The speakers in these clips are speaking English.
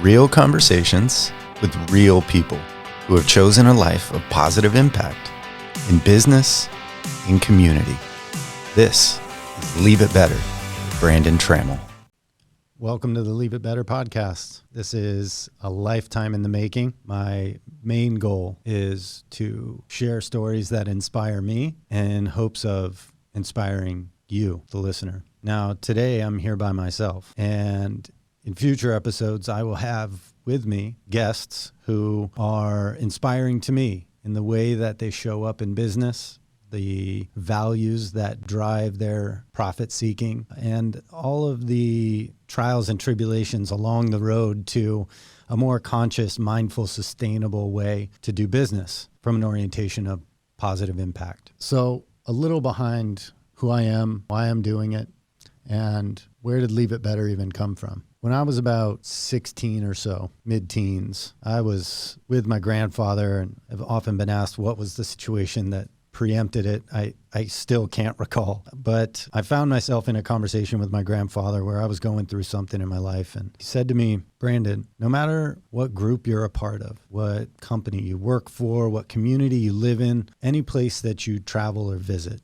real conversations with real people who have chosen a life of positive impact in business, in community. This is Leave It Better with Brandon Trammell. Welcome to the Leave It Better podcast. This is a lifetime in the making. My main goal is to share stories that inspire me in hopes of inspiring you, the listener. Now, today I'm here by myself, and in future episodes, I will have with me guests who are inspiring to me in the way that they show up in business, the values that drive their profit seeking, and all of the trials and tribulations along the road to a more conscious, mindful, sustainable way to do business from an orientation of positive impact. So a little behind who I am, why I'm doing it, and where did Leave It Better even come from? When I was about 16 or so, mid-teens, I was with my grandfather, and I've often been asked what was the situation that preempted it. I still can't recall, but I found myself in a conversation with my grandfather where I was going through something in my life, and he said to me, Brandon, no matter what group you're a part of, what company you work for, what community you live in, any place that you travel or visit,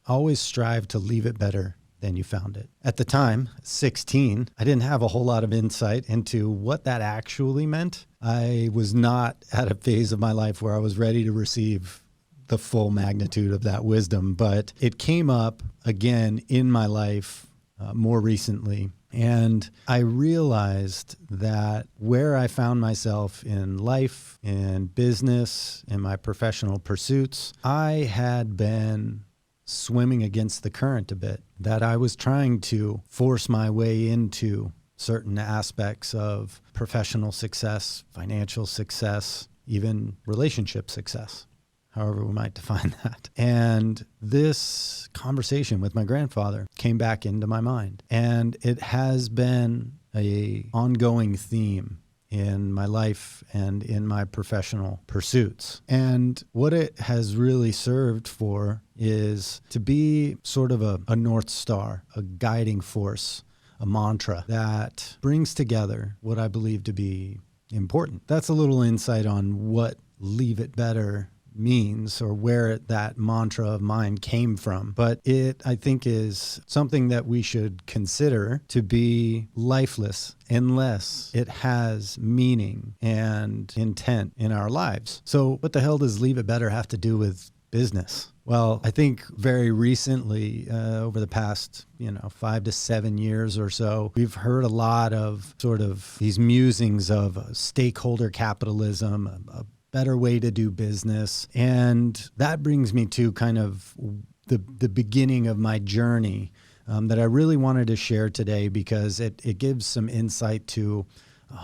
always strive to leave it better than you found it. At the time, 16, I didn't have a whole lot of insight into what that actually meant. I was not at a phase of my life where I was ready to receive the full magnitude of that wisdom, but it came up again in my life more recently. And I realized that where I found myself in life, in business, in my professional pursuits, I had been swimming against the current a bit, that I was trying to force my way into certain aspects of professional success, financial success, even relationship success, however we might define that. And this conversation with my grandfather came back into my mind, and it has been an ongoing theme in my life and in my professional pursuits. And what it has really served for is to be sort of a North Star, a guiding force, a mantra that brings together what I believe to be important. That's a little insight on what Leave It Better means or where that mantra of mine came from. But it, I think, is something that we should consider to be lifeless unless it has meaning and intent in our lives. So what the hell does Leave It Better have to do with business? Well, I think very recently, over the past, 5 to 7 years or so, we've heard a lot of sort of these musings of stakeholder capitalism, a better way to do business. And that brings me to kind of the beginning of my journey that I really wanted to share today, because it gives some insight to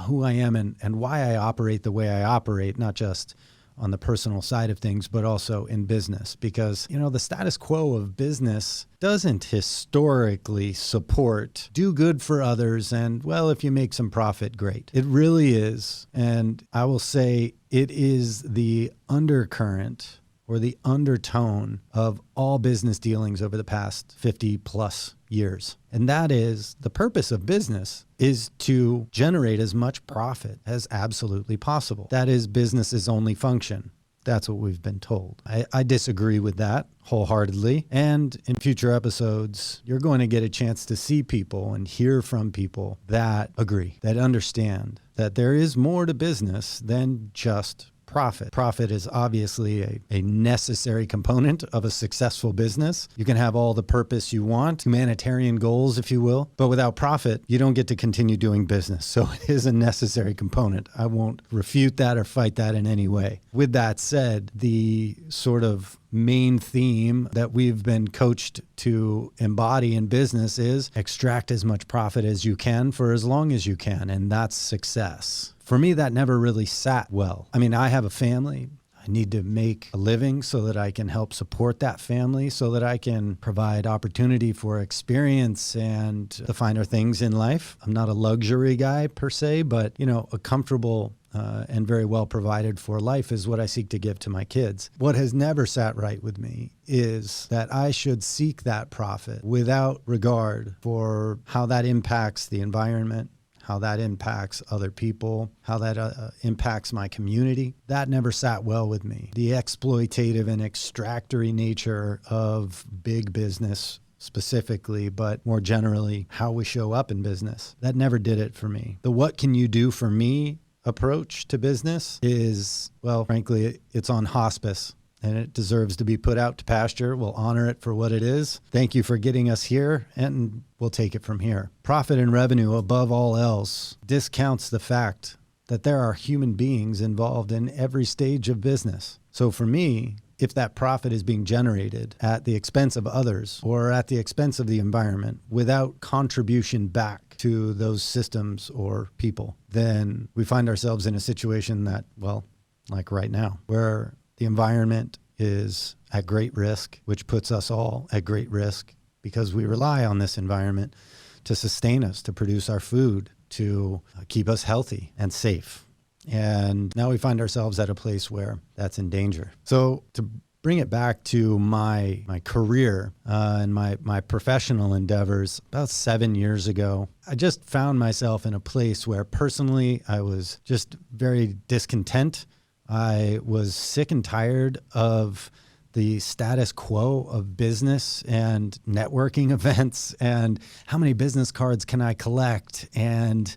who I am and why I operate the way I operate, not just on the personal side of things, but also in business. Because, the status quo of business doesn't historically support do good for others and, well, if you make some profit, great. It really is. And I will say it is the undercurrent or the undertone of all business dealings over the past 50 plus years. And that is the purpose of business is to generate as much profit as absolutely possible. That is business's only function. That's what we've been told. I disagree with that wholeheartedly. And in future episodes, you're going to get a chance to see people and hear from people that agree, that understand that there is more to business than just profit. Profit is obviously a necessary component of a successful business. You can have all the purpose you want, humanitarian goals, if you will, but without profit, you don't get to continue doing business. So it is a necessary component. I won't refute that or fight that in any way. With that said, the sort of main theme that we've been coached to embody in business is extract as much profit as you can for as long as you can, and that's success. For me, that never really sat well. I mean, I have a family. I need to make a living so that I can help support that family, so that I can provide opportunity for experience and the finer things in life. I'm not a luxury guy per se, but, a comfortable and very well provided for life is what I seek to give to my kids. What has never sat right with me is that I should seek that profit without regard for how that impacts the environment, how that impacts other people, how that impacts my community. That never sat well with me. The exploitative and extractory nature of big business specifically, but more generally, how we show up in business. That never did it for me. The what can you do for me approach to business is, well, frankly, it's on hospice and it deserves to be put out to pasture. We'll honor it for what it is. Thank you for getting us here, and we'll take it from here. Profit and revenue, above all else, discounts the fact that there are human beings involved in every stage of business. So for me, if that profit is being generated at the expense of others or at the expense of the environment without contribution back to those systems or people, then we find ourselves in a situation that, well, like right now, where the environment is at great risk, which puts us all at great risk because we rely on this environment to sustain us, to produce our food, to keep us healthy and safe. And now we find ourselves at a place where that's in danger. So to bring it back to my career and my professional endeavors, about 7 years ago, I just found myself in a place where personally I was just very discontent. I was sick and tired of the status quo of business and networking events and how many business cards can I collect and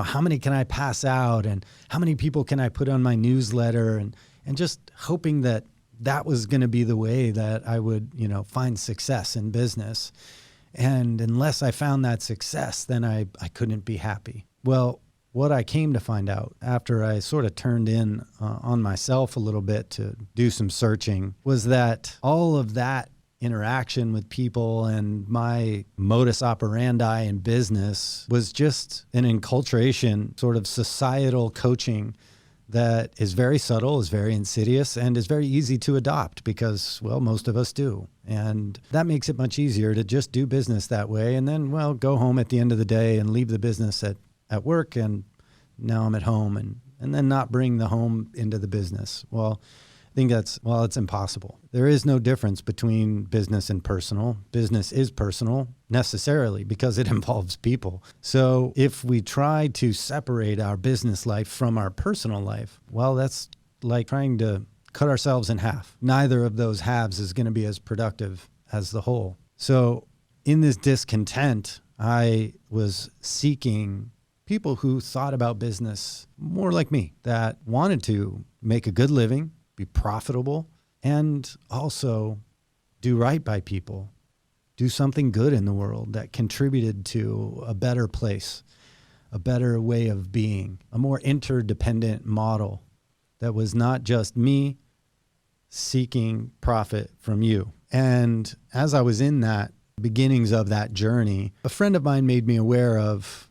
how many can I pass out and how many people can I put on my newsletter and just hoping that was going to be the way that I would, find success in business. And unless I found that success, then I couldn't be happy. Well, what I came to find out after I sort of turned in on myself a little bit to do some searching was that all of that interaction with people and my modus operandi in business was just an enculturation, sort of societal coaching that is very subtle, is very insidious, and is very easy to adopt because, well, most of us do. And that makes it much easier to just do business that way and then, well, go home at the end of the day and leave the business at work, and now I'm at home, and then not bring the home into the business. Well, I think it's impossible. There is no difference between business and personal. Business is personal necessarily because it involves people. So if we try to separate our business life from our personal life, well, that's like trying to cut ourselves in half. Neither of those halves is going to be as productive as the whole. So in this discontent, I was seeking people who thought about business more like me, that wanted to make a good living, be profitable, and also do right by people, do something good in the world that contributed to a better place, a better way of being, a more interdependent model that was not just me seeking profit from you. And as I was in that beginnings of that journey, a friend of mine made me aware of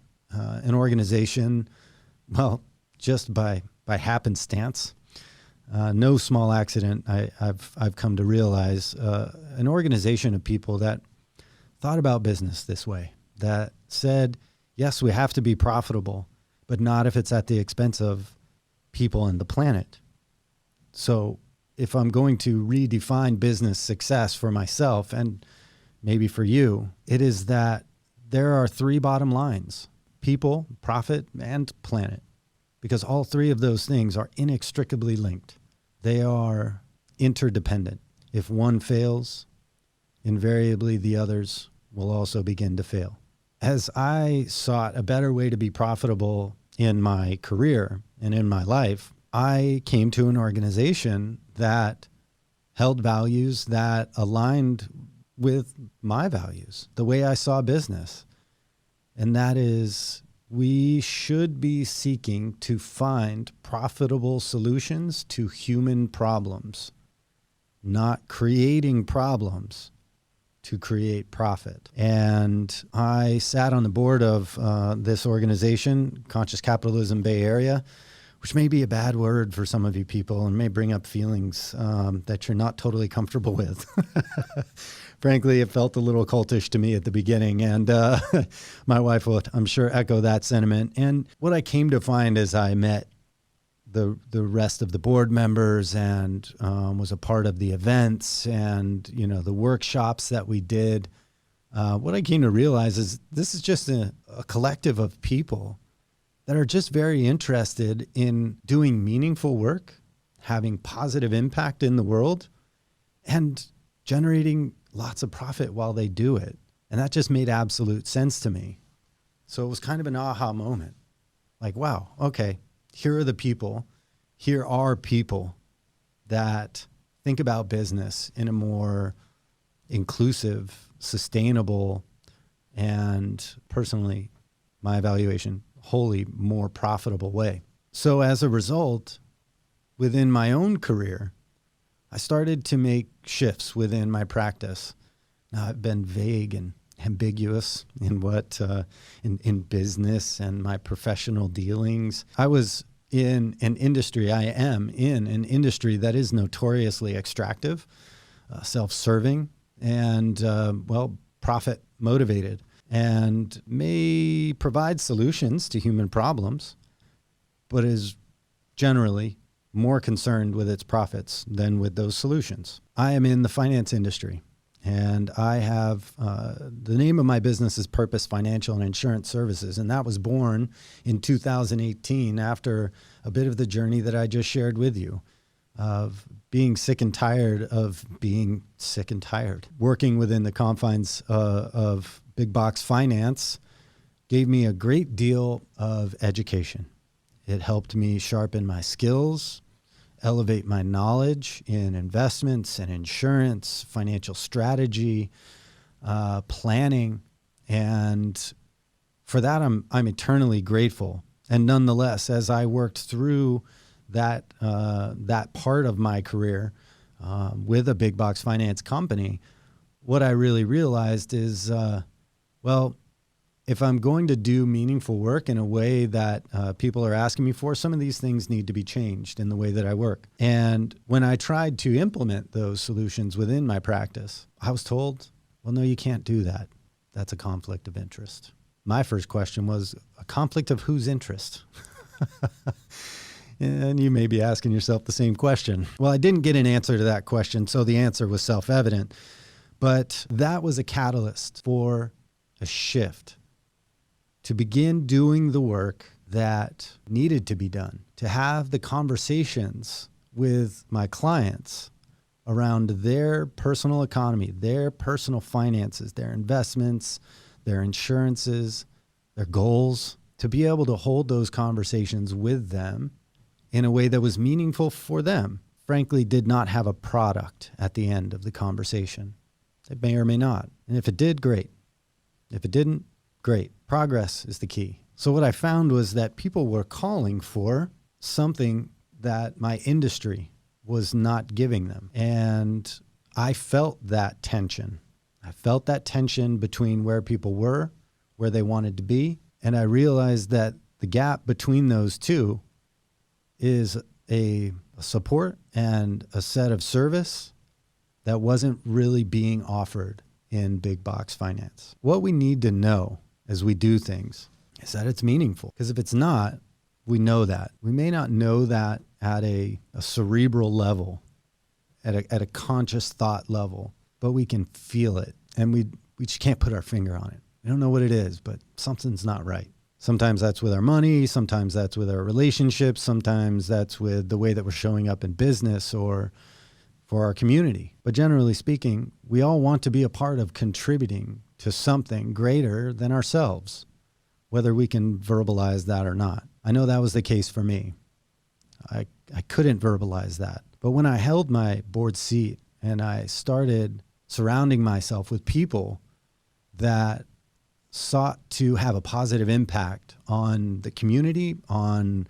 an organization, well, just by happenstance, no small accident, I've come to realize, an organization of people that thought about business this way, that said, yes, we have to be profitable, but not if it's at the expense of people and the planet. So if I'm going to redefine business success for myself and maybe for you, it is that there are three bottom lines: people, profit, and planet, because all three of those things are inextricably linked. They are interdependent. If one fails, invariably the others will also begin to fail. As I sought a better way to be profitable in my career and in my life, I came to an organization that held values that aligned with my values, the way I saw business. And that is, we should be seeking to find profitable solutions to human problems, not creating problems to create profit. And I sat on the board of this organization, Conscious Capitalism Bay Area, which may be a bad word for some of you people and may bring up feelings that you're not totally comfortable with. Frankly, it felt a little cultish to me at the beginning, and my wife would, I'm sure, echo that sentiment. And what I came to find as I met the rest of the board members and was a part of the events and the workshops that we did, what I came to realize is this is just a collective of people that are just very interested in doing meaningful work, having positive impact in the world, and generating lots of profit while they do it. And that just made absolute sense to me. So it was kind of an aha moment. Like, wow, okay, here are people that think about business in a more inclusive, sustainable, and personally, my evaluation, wholly more profitable way. So as a result, within my own career, I started to make shifts within my practice. Now, I've been vague and ambiguous in in business and my professional dealings. I am in an industry that is notoriously extractive, self-serving, and profit motivated, and may provide solutions to human problems, but is generally more concerned with its profits than with those solutions. I am in the finance industry, and I have the name of my business is Purpose Financial and Insurance Services, and that was born in 2018 after a bit of the journey that I just shared with you of being sick and tired of being sick and tired. Working within the confines of big box finance gave me a great deal of education. It helped me sharpen my skills, elevate my knowledge in investments and insurance, financial strategy, planning. And for that, I'm eternally grateful. And nonetheless, as I worked through that part of my career with a big box finance company, what I really realized is, if I'm going to do meaningful work in a way that people are asking me for, some of these things need to be changed in the way that I work. And when I tried to implement those solutions within my practice, I was told, well, no, you can't do that. That's a conflict of interest. My first question was, a conflict of whose interest? And you may be asking yourself the same question. Well, I didn't get an answer to that question, so the answer was self-evident. But that was a catalyst for a shift to begin doing the work that needed to be done, to have the conversations with my clients around their personal economy, their personal finances, their investments, their insurances, their goals, to be able to hold those conversations with them in a way that was meaningful for them. Frankly, did not have a product at the end of the conversation. It may or may not. And if it did, great. If it didn't, great. Progress is the key. So what I found was that people were calling for something that my industry was not giving them. And I felt that tension. I felt that tension between where people were, where they wanted to be. And I realized that the gap between those two is a support and a set of service that wasn't really being offered in big box finance. What we need to know as we do things is that it's meaningful. Because if it's not, we know that. We may not know that at a cerebral level, at a conscious thought level, but we can feel it. And we just can't put our finger on it. We don't know what it is, but something's not right. Sometimes that's with our money. Sometimes that's with our relationships. Sometimes that's with the way that we're showing up in business or for our community. But generally speaking, we all want to be a part of contributing to something greater than ourselves, whether we can verbalize that or not. I know that was the case for me. I couldn't verbalize that. But when I held my board seat and I started surrounding myself with people that sought to have a positive impact on the community, on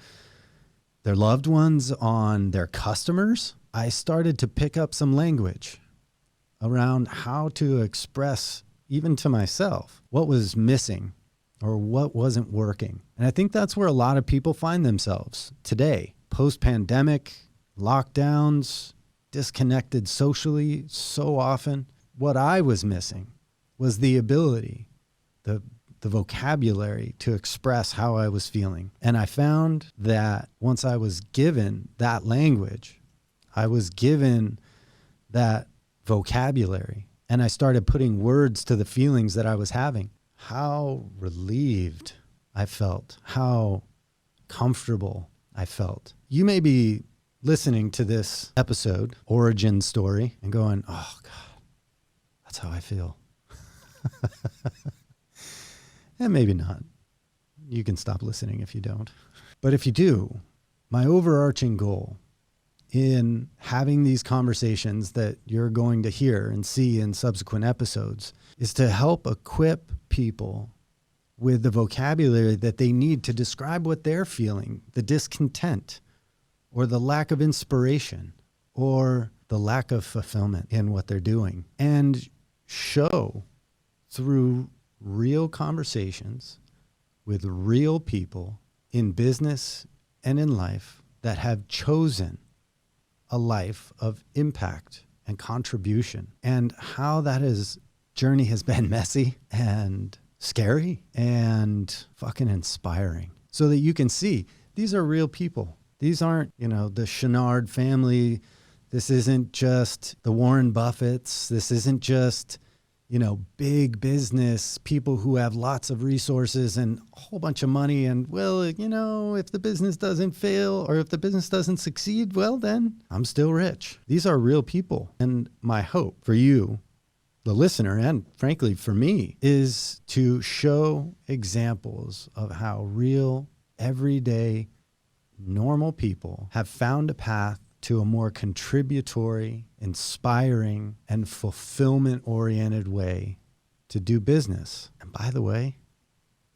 their loved ones, on their customers, I started to pick up some language around how to express, even to myself, what was missing or what wasn't working. And I think that's where a lot of people find themselves today, post-pandemic, lockdowns, disconnected socially so often. What I was missing was the ability, the vocabulary to express how I was feeling. And I found that once I was given that language, I was given that vocabulary, and I started putting words to the feelings that I was having, how relieved I felt, how comfortable I felt. You may be listening to this episode, origin story, and going, oh God, that's how I feel. And maybe not. You can stop listening if you don't. But if you do, my overarching goal in having these conversations that you're going to hear and see in subsequent episodes is to help equip people with the vocabulary that they need to describe what they're feeling, the discontent or the lack of inspiration or the lack of fulfillment in what they're doing, and show through real conversations with real people in business and in life that have chosen a life of impact and contribution, and how that journey has been messy and scary and fucking inspiring, so that you can see these are real people. These aren't, the Chenard family. This isn't just the Warren Buffetts. This isn't just, big business people who have lots of resources and a whole bunch of money. And, well, if the business doesn't fail or if the business doesn't succeed, well, then I'm still rich. These are real people. And my hope for you, the listener, and frankly for me, is to show examples of how real, everyday, normal people have found a path to a more contributory, inspiring, and fulfillment-oriented way to do business. And by the way,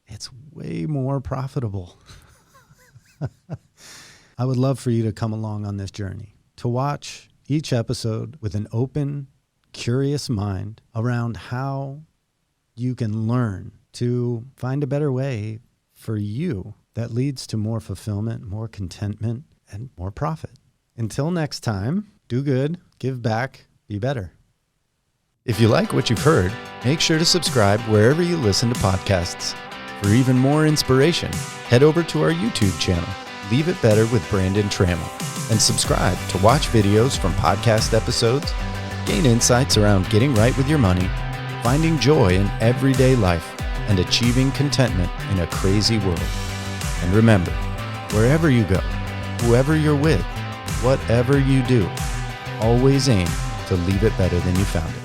it's way more profitable. I would love for you to come along on this journey, to watch each episode with an open, curious mind around how you can learn to find a better way for you that leads to more fulfillment, more contentment, and more profit. Until next time, do good, give back, be better. If you like what you've heard, make sure to subscribe wherever you listen to podcasts. For even more inspiration, head over to our YouTube channel, Leave It Better with Brandon Trammell, and subscribe to watch videos from podcast episodes, gain insights around getting right with your money, finding joy in everyday life, and achieving contentment in a crazy world. And remember, wherever you go, whoever you're with, whatever you do, always aim to leave it better than you found it.